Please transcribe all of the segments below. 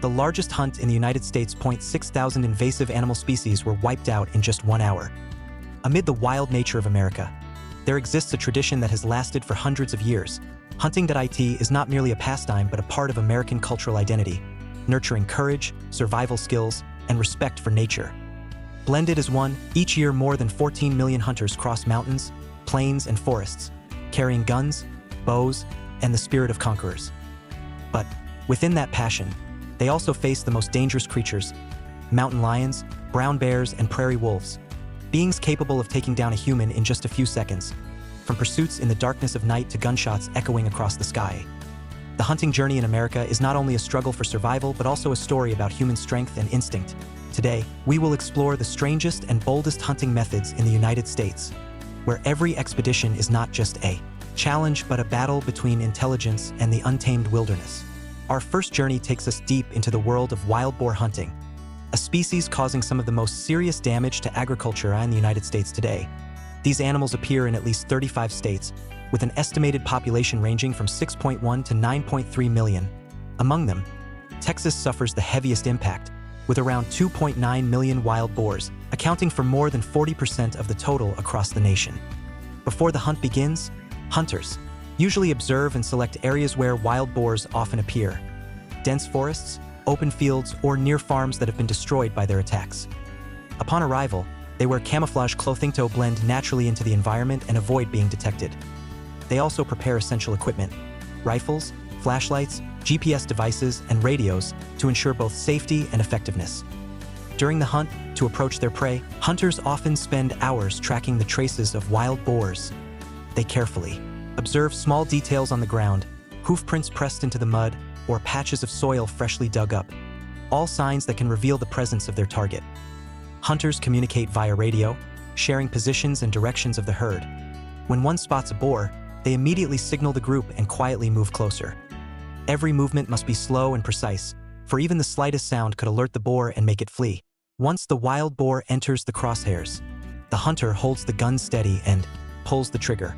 the largest hunt in the United States. 6,000 invasive animal species were wiped out in just 1 hour. Amid the wild nature of America, there exists a tradition that has lasted for hundreds of years. Hunting.it is not merely a pastime but a part of American cultural identity, nurturing courage, survival skills, and respect for nature. Blended as one, each year more than 14 million hunters cross mountains, plains, and forests, carrying guns, bows, and the spirit of conquerors. But within that passion, they also face the most dangerous creatures: mountain lions, brown bears, and prairie wolves, beings capable of taking down a human in just a few seconds, from pursuits in the darkness of night to gunshots echoing across the sky. The hunting journey in America is not only a struggle for survival but also a story about human strength and instinct. Today, we will explore the strangest and boldest hunting methods in the United States, where every expedition is not just a challenge but a battle between intelligence and the untamed wilderness. Our first journey takes us deep into the world of wild boar hunting, a species causing some of the most serious damage to agriculture in the United States today. These animals appear in at least 35 states, with an estimated population ranging from 6.1 to 9.3 million. Among them, Texas suffers the heaviest impact, with around 2.9 million wild boars, accounting for more than 40% of the total across the nation. Before the hunt begins, hunters usually observe and select areas where wild boars often appear: dense forests, open fields, or near farms that have been destroyed by their attacks. Upon arrival, they wear camouflage clothing to blend naturally into the environment and avoid being detected. They also prepare essential equipment: rifles, flashlights, GPS devices, and radios to ensure both safety and effectiveness. During the hunt, to approach their prey, hunters often spend hours tracking the traces of wild boars. They carefully observe small details on the ground, hoof prints pressed into the mud, or patches of soil freshly dug up, all signs that can reveal the presence of their target. Hunters communicate via radio, sharing positions and directions of the herd. When one spots a boar, they immediately signal the group and quietly move closer. Every movement must be slow and precise, for even the slightest sound could alert the boar and make it flee. Once the wild boar enters the crosshairs, the hunter holds the gun steady and pulls the trigger.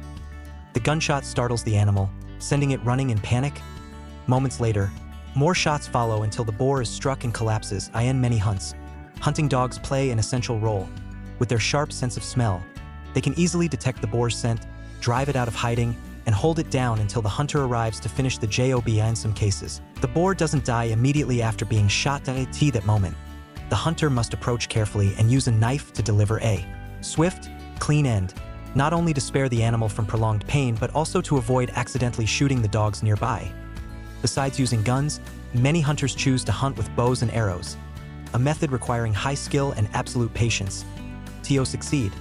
The gunshot startles the animal, sending it running in panic. Moments later, more shots follow until the boar is struck and collapses. In many hunts, hunting dogs play an essential role. With their sharp sense of smell, they can easily detect the boar's scent, drive it out of hiding, and hold it down until the hunter arrives to finish the job. In some cases, the boar doesn't die immediately after being shot. At that moment, the hunter must approach carefully and use a knife to deliver a swift, clean end, not only to spare the animal from prolonged pain but also to avoid accidentally shooting the dogs nearby. Besides using guns, many hunters choose to hunt with bows and arrows, a method requiring high skill and absolute patience. To succeed,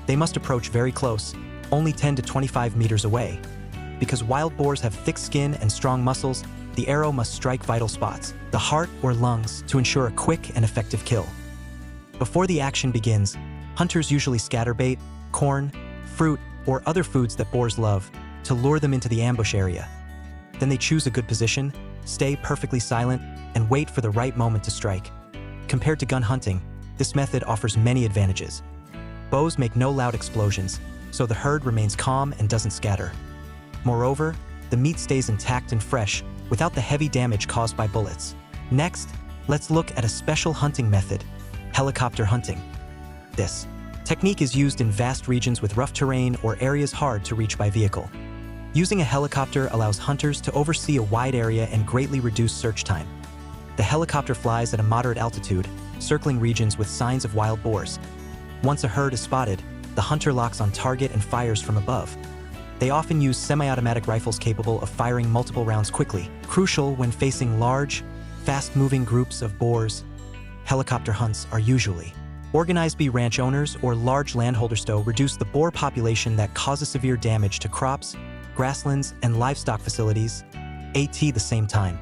they must approach very close, only 10 to 25 meters away. Because wild boars have thick skin and strong muscles, the arrow must strike vital spots, the heart or lungs, to ensure a quick and effective kill. Before the action begins, hunters usually scatter bait, corn, fruit, or other foods that boars love to lure them into the ambush area. Then they choose a good position, stay perfectly silent, and wait for the right moment to strike. Compared to gun hunting, this method offers many advantages. Bows make no loud explosions, so the herd remains calm and doesn't scatter. Moreover, the meat stays intact and fresh, without the heavy damage caused by bullets. Next, let's look at a special hunting method: helicopter hunting. This technique is used in vast regions with rough terrain or areas hard to reach by vehicle. Using a helicopter allows hunters to oversee a wide area and greatly reduce search time. The helicopter flies at a moderate altitude, circling regions with signs of wild boars. Once a herd is spotted, the hunter locks on target and fires from above. They often use semi-automatic rifles capable of firing multiple rounds quickly, crucial when facing large, fast-moving groups of boars. Helicopter hunts are usually organized by ranch owners or large landholders to reduce the boar population that causes severe damage to crops, grasslands, and livestock facilities. At the same time,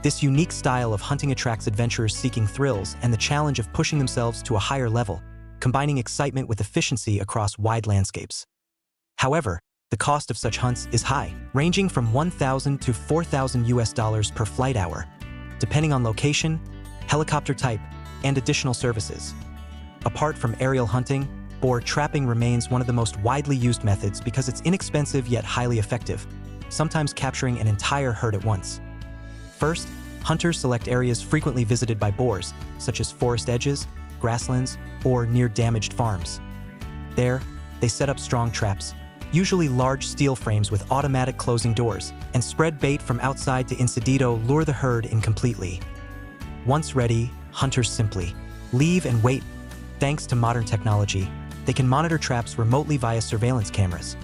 this unique style of hunting attracts adventurers seeking thrills and the challenge of pushing themselves to a higher level, combining excitement with efficiency across wide landscapes. However, the cost of such hunts is high, ranging from $1,000 to $4,000 per flight hour, depending on location, helicopter type, and additional services. Apart from aerial hunting, boar trapping remains one of the most widely used methods because it's inexpensive yet highly effective, sometimes capturing an entire herd at once. First, Hunters select areas frequently visited by boars, such as forest edges, grasslands, or near damaged farms. There, they set up strong traps, usually large steel frames with automatic closing doors, and spread bait from outside to incidito lure the herd in completely. Once ready, hunters simply leave and wait. Thanks to modern technology, they can monitor traps remotely via surveillance cameras.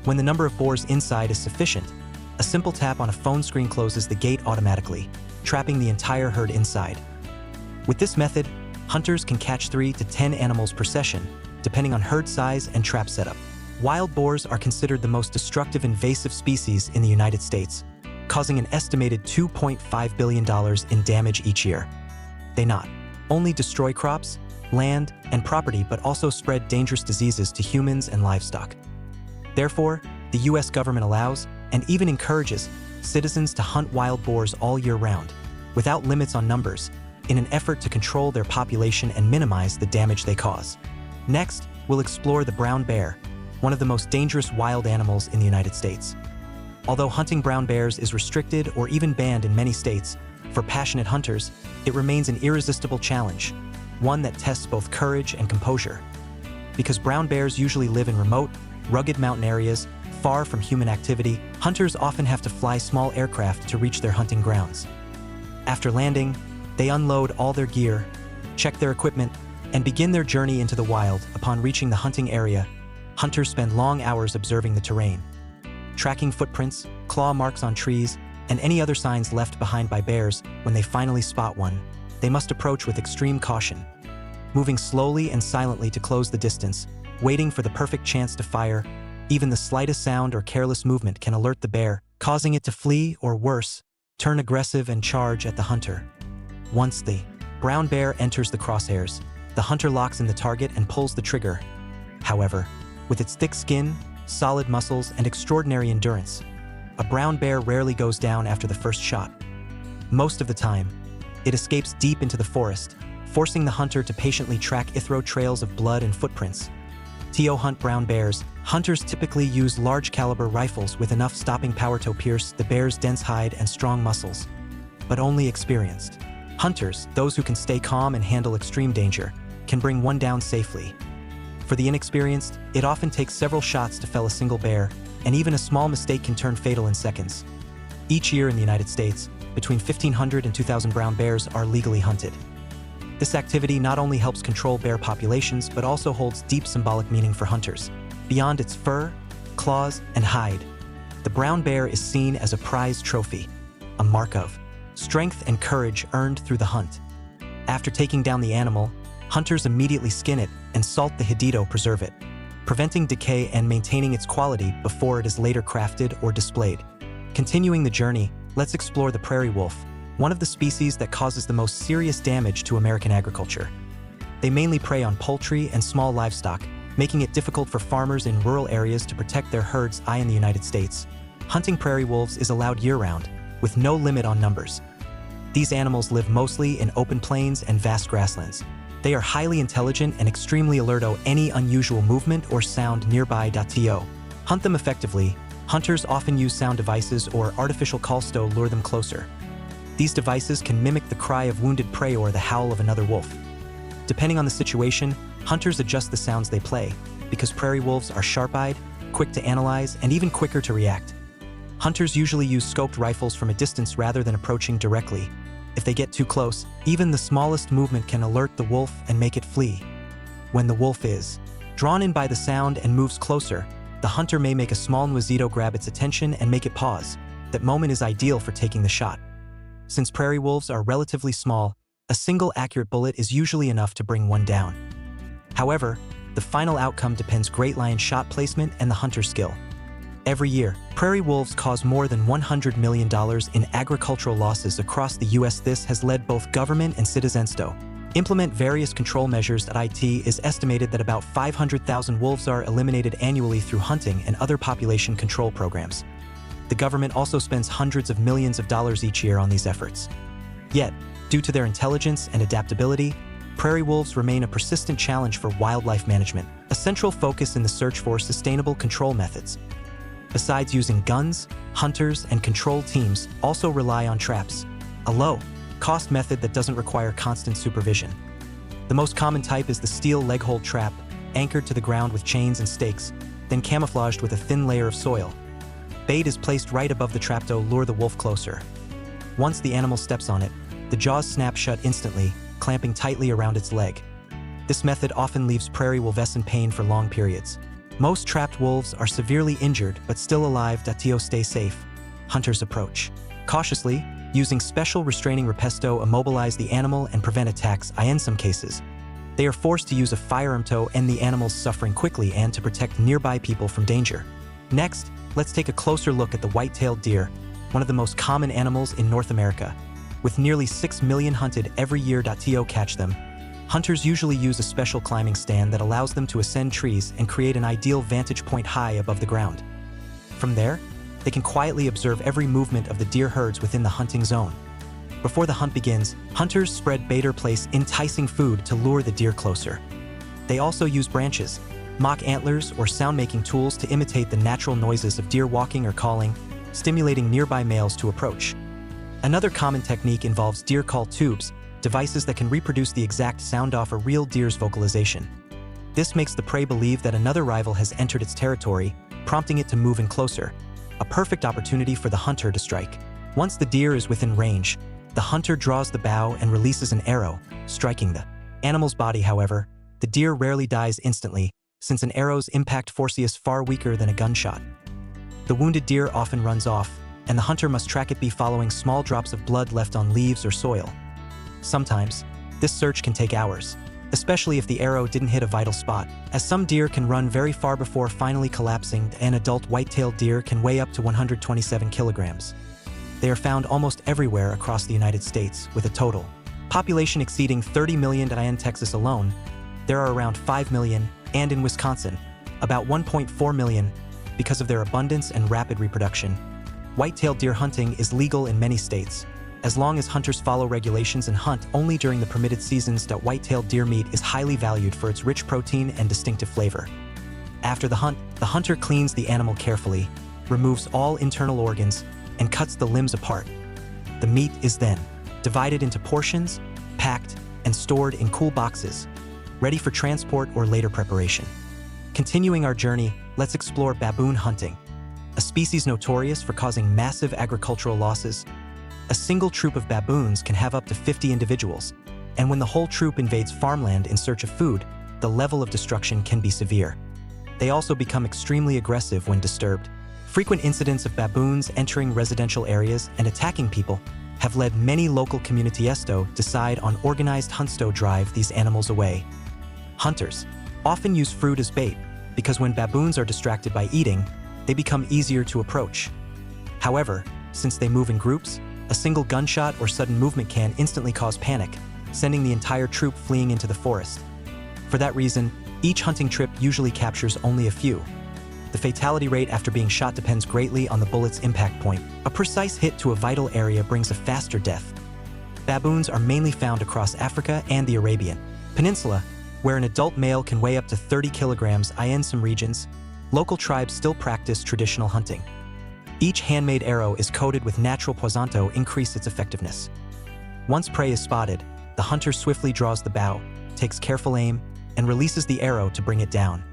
When the number of boars inside is sufficient, a simple tap on a phone screen closes the gate automatically, trapping the entire herd inside. With this method, hunters can catch 3 to 10 animals per session, depending on herd size and trap setup. Wild boars are considered the most destructive invasive species in the United States, causing an estimated $2.5 billion in damage each year. They not only destroy crops, land, and property, but also spread dangerous diseases to humans and livestock. Therefore, the U.S. government allows and even encourages citizens to hunt wild boars all year round, without limits on numbers, in an effort to control their population and minimize the damage they cause. Next, we'll explore the brown bear, one of the most dangerous wild animals in the United States. Although hunting brown bears is restricted or even banned in many states, for passionate hunters, it remains an irresistible challenge, one that tests both courage and composure. Because brown bears usually live in remote, rugged mountain areas, far from human activity, hunters often have to fly small aircraft to reach their hunting grounds. After landing, they unload all their gear, check their equipment, and begin their journey into the wild. Upon reaching the hunting area, hunters spend long hours observing the terrain, tracking footprints, claw marks on trees, and any other signs left behind by bears. When they finally spot one, they must approach with extreme caution, moving slowly and silently to close the distance, waiting for the perfect chance to fire. Even the slightest sound or careless movement can alert the bear, causing it to flee or worse, turn aggressive and charge at the hunter. Once the brown bear enters the crosshairs, the hunter locks in the target and pulls the trigger. However, with its thick skin, solid muscles, and extraordinary endurance, a brown bear rarely goes down after the first shot. Most of the time, it escapes deep into the forest, forcing the hunter to patiently track ithro trails of blood and footprints. To hunt brown bears, hunters typically use large-caliber rifles with enough stopping power to pierce the bear's dense hide and strong muscles. But only experienced hunters, those who can stay calm and handle extreme danger, can bring one down safely. For the inexperienced, it often takes several shots to fell a single bear, and even a small mistake can turn fatal in seconds. Each year in the United States, between 1,500 and 2,000 brown bears are legally hunted. This activity not only helps control bear populations, but also holds deep symbolic meaning for hunters. Beyond its fur, claws, and hide, the brown bear is seen as a prized trophy, a mark of strength and courage earned through the hunt. After taking down the animal, hunters immediately skin it and salt the hidito preserve it, preventing decay and maintaining its quality before it is later crafted or displayed. Continuing the journey, let's explore the prairie wolf, one of the species that causes the most serious damage to American agriculture. They mainly prey on poultry and small livestock, making it difficult for farmers in rural areas to protect their herds. In the United States, hunting prairie wolves is allowed year-round, with no limit on numbers. These animals live mostly in open plains and vast grasslands. They are highly intelligent and extremely alert to any unusual movement or sound nearby. To hunt them effectively, hunters often use sound devices or artificial calls to lure them closer. These devices can mimic the cry of wounded prey or the howl of another wolf. Depending on the situation, hunters adjust the sounds they play, because prairie wolves are sharp-eyed, quick to analyze, and even quicker to react. Hunters usually use scoped rifles from a distance rather than approaching directly. If they get too close, even the smallest movement can alert the wolf and make it flee. When the wolf is drawn in by the sound and moves closer, the hunter may make a small nuezito grab its attention and make it pause. That moment is ideal for taking the shot. Since prairie wolves are relatively small, a single accurate bullet is usually enough to bring one down. However, the final outcome depends greatly on shot placement and the hunter's skill. Every year, prairie wolves cause more than $100 million in agricultural losses across the U.S. This has led both government and citizens to implement various control measures. It is estimated that about 500,000 wolves are eliminated annually through hunting and other population control programs. The government also spends hundreds of millions of dollars each year on these efforts. Yet, due to their intelligence and adaptability, prairie wolves remain a persistent challenge for wildlife management, a central focus in the search for sustainable control methods. Besides using guns, hunters and control teams also rely on traps. a low-cost method that doesn't require constant supervision. The most common type is the steel leg-hold trap, anchored to the ground with chains and stakes, then camouflaged with a thin layer of soil. Bait is placed right above the trap to lure the wolf closer. Once the animal steps on it, the jaws snap shut instantly, clamping tightly around its leg. This method often leaves prairie wolves in pain for long periods. Most trapped wolves are severely injured but still alive to stay safe. Hunters approach cautiously, using special restraining repesto immobilize the animal and prevent attacks. In some cases, they are forced to use a firearm to end the animal's suffering quickly and to protect nearby people from danger. Next, let's take a closer look at the white-tailed deer, one of the most common animals in North America. With nearly 6 million hunted every year to catch them, hunters usually use a special climbing stand that allows them to ascend trees and create an ideal vantage point high above the ground. From there, they can quietly observe every movement of the deer herds within the hunting zone. Before the hunt begins, hunters spread bait or place enticing food to lure the deer closer. They also use branches, mock antlers, or sound-making tools to imitate the natural noises of deer walking or calling, stimulating nearby males to approach. Another common technique involves deer call tubes, devices that can reproduce the exact sound off a real deer's vocalization. This makes the prey believe that another rival has entered its territory, prompting it to move in closer. A perfect opportunity for the hunter to strike. Once the deer is within range, the hunter draws the bow and releases an arrow, striking the animal's body. However, the deer rarely dies instantly, since an arrow's impact force is far weaker than a gunshot. The wounded deer often runs off, and the hunter must track it following small drops of blood left on leaves or soil. Sometimes, this search can take hours, especially if the arrow didn't hit a vital spot, as some deer can run very far before finally collapsing. An adult white-tailed deer can weigh up to 127 kilograms. They are found almost everywhere across the United States, with a total population exceeding 30 million. In Texas alone, there are around 5 million, and in Wisconsin, about 1.4 million. Because of their abundance and rapid reproduction, white-tailed deer hunting is legal in many states, as long as hunters follow regulations and hunt only during the permitted seasons. White-tailed deer meat is highly valued for its rich protein and distinctive flavor. After the hunt, the hunter cleans the animal carefully, removes all internal organs, and cuts the limbs apart. The meat is then divided into portions, packed, and stored in cool boxes, ready for transport or later preparation. Continuing our journey, let's explore baboon hunting, a species notorious for causing massive agricultural losses. A single troop of baboons can have up to 50 individuals, and when the whole troop invades farmland in search of food, the level of destruction can be severe. They also become extremely aggressive when disturbed. Frequent incidents of baboons entering residential areas and attacking people have led many local communities to decide on organized hunts to drive these animals away. Hunters often use fruit as bait, because when baboons are distracted by eating, they become easier to approach. However, since they move in groups, a single gunshot or sudden movement can instantly cause panic, sending the entire troop fleeing into the forest. For that reason, each hunting trip usually captures only a few. The fatality rate after being shot depends greatly on the bullet's impact point. A precise hit to a vital area brings a faster death. Baboons are mainly found across Africa and the Arabian Peninsula, where an adult male can weigh up to 30 kilograms. In some regions, local tribes still practice traditional hunting. Each handmade arrow is coated with natural poison to increase its effectiveness. Once prey is spotted, the hunter swiftly draws the bow, takes careful aim, and releases the arrow to bring it down.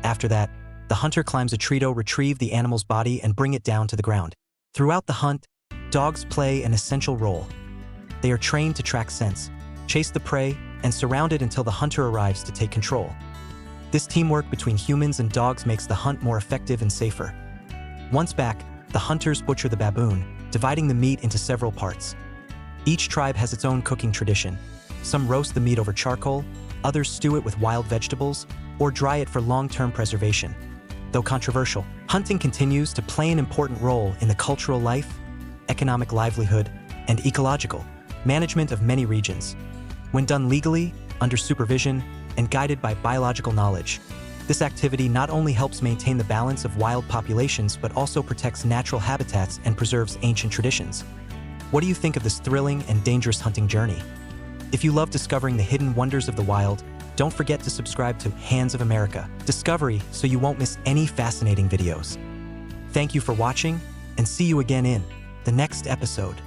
After that, the hunter climbs a tree to retrieve the animal's body and bring it down to the ground. Throughout the hunt, dogs play an essential role. They are trained to track scents, chase the prey, and surround it until the hunter arrives to take control. This teamwork between humans and dogs makes the hunt more effective and safer. Once back, the hunters butcher the baboon, dividing the meat into several parts. Each tribe has its own cooking tradition. Some roast the meat over charcoal, others stew it with wild vegetables, or dry it for long-term preservation. Though controversial, hunting continues to play an important role in the cultural life, economic livelihood, and ecological management of many regions. When done legally, under supervision, and guided by biological knowledge, this activity not only helps maintain the balance of wild populations but also protects natural habitats and preserves ancient traditions. What do you think of this thrilling and dangerous hunting journey? If you love discovering the hidden wonders of the wild, don't forget to subscribe to Hands of America Discovery so you won't miss any fascinating videos. Thank you for watching, and see you again in the next episode.